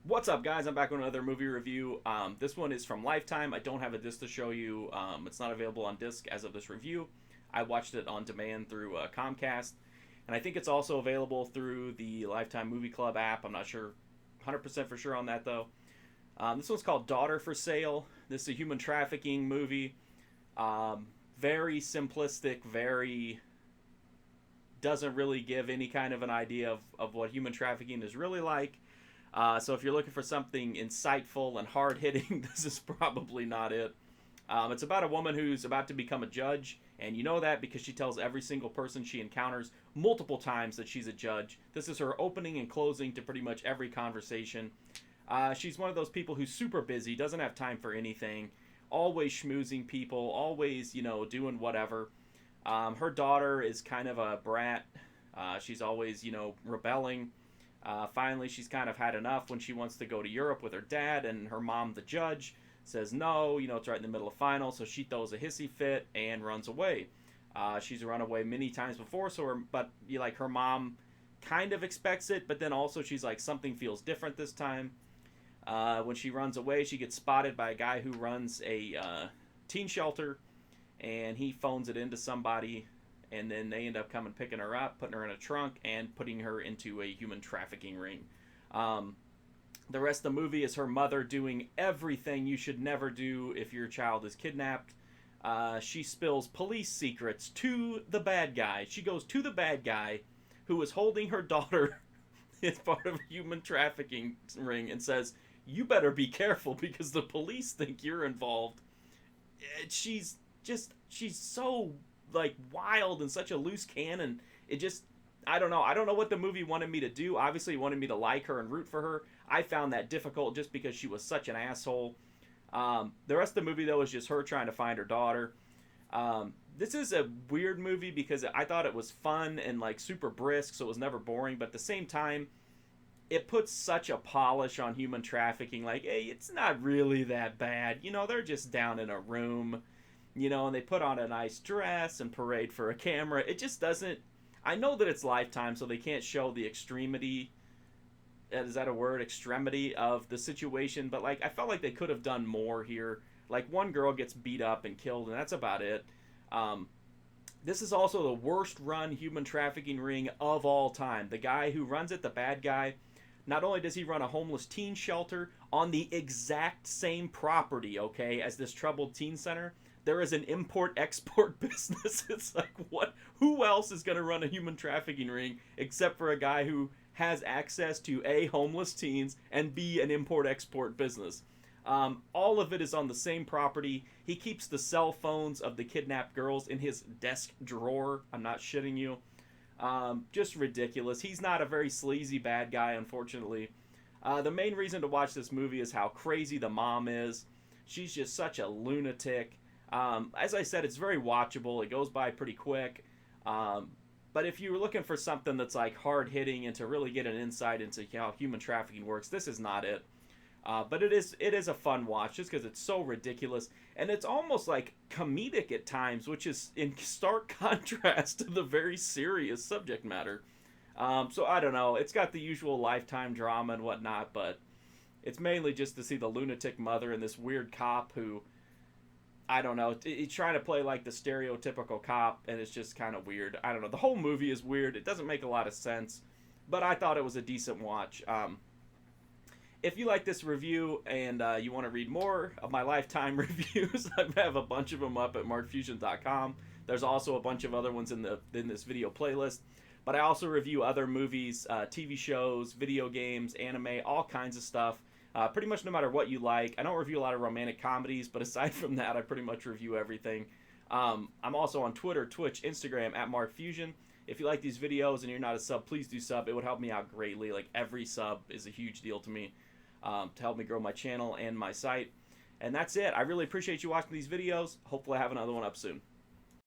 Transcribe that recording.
What's up, guys? I'm back with another movie review. This one is from Lifetime. I don't have a disc to show you. It's not available on disc as of this review. I watched it on demand through Comcast, and I think it's also available through the Lifetime Movie Club app. I'm not sure, 100% for sure on that though. This one's called Daughter for Sale. This is a human trafficking movie. Very simplistic, very doesn't really give any kind of an idea of what human trafficking is really like. So if you're looking for something insightful and hard-hitting, this is probably not it. It's about a woman who's about to become a judge, and you know that because she tells every single person she encounters multiple times that she's a judge. This is her opening and closing to pretty much every conversation. She's one of those people who's super busy, doesn't have time for anything, always schmoozing people, always, doing whatever. Her daughter is kind of a brat. She's always, rebelling. Finally, she's kind of had enough when she wants to go to Europe with her dad, and her mom, the judge, says no, it's right in the middle of finals, so she throws a hissy fit and runs away. She's run away many times before, but her mom kind of expects it, but then also she's like, something feels different this time. When she runs away, she gets spotted by a guy who runs a teen shelter, and he phones it into somebody, and then they end up coming picking her up, putting her in a trunk, and putting her into a human trafficking ring. The rest of the movie is her mother doing everything you should never do if your child is kidnapped. She spills police secrets to the bad guy. She goes to the bad guy who is holding her daughter as part of a human trafficking ring and says, you better be careful because the police think you're involved. She's so wild and such a loose cannon. I don't know what the movie wanted me to do. Obviously it wanted me to like her and root for her. I found that difficult just because she was such an asshole. The rest of the movie though is just her trying to find her daughter. This is a weird movie because I thought it was fun and super brisk, so it was never boring, but at the same time it puts such a polish on human trafficking, hey, it's not really that bad, they're just down in a room, and they put on a nice dress and parade for a camera. It just doesn't. I know that it's Lifetime, so they can't show the extremity. Is that a word? Extremity of the situation. But I felt like they could have done more here. One girl gets beat up and killed, and that's about it. This is also the worst run human trafficking ring of all time. The guy who runs it, the bad guy, not only does he run a homeless teen shelter on the exact same property, okay, as this troubled teen center, there is an import-export business. It's what? Who else is going to run a human trafficking ring except for a guy who has access to A, homeless teens, and B, an import-export business? All of it is on the same property. He keeps the cell phones of the kidnapped girls in his desk drawer. I'm not shitting you. Just ridiculous. He's not a very sleazy bad guy, unfortunately. The main reason to watch this movie is how crazy the mom is. She's just such a lunatic. As I said, it's very watchable. It goes by pretty quick. But if you were looking for something that's hard-hitting and to really get an insight into how human trafficking works, this is not it. But it is a fun watch just because it's so ridiculous. And it's almost comedic at times, which is in stark contrast to the very serious subject matter. So I don't know. It's got the usual Lifetime drama and whatnot, but it's mainly just to see the lunatic mother and this weird cop who, I don't know, he's trying to play the stereotypical cop, and it's just kind of weird. I don't know. The whole movie is weird. It doesn't make a lot of sense, but I thought it was a decent watch. If you like this review and you want to read more of my Lifetime reviews, I have a bunch of them up at markfusion.com. There's also a bunch of other ones in this video playlist. But I also review other movies, TV shows, video games, anime, all kinds of stuff. Pretty much no matter what you like. I don't review a lot of romantic comedies, but aside from that, I pretty much review everything. I'm also on Twitter, Twitch, Instagram, at markfusion. If you like these videos and you're not a sub, please do sub. It would help me out greatly. Every sub is a huge deal to me, to help me grow my channel and my site. And that's it. I really appreciate you watching these videos. Hopefully I have another one up soon.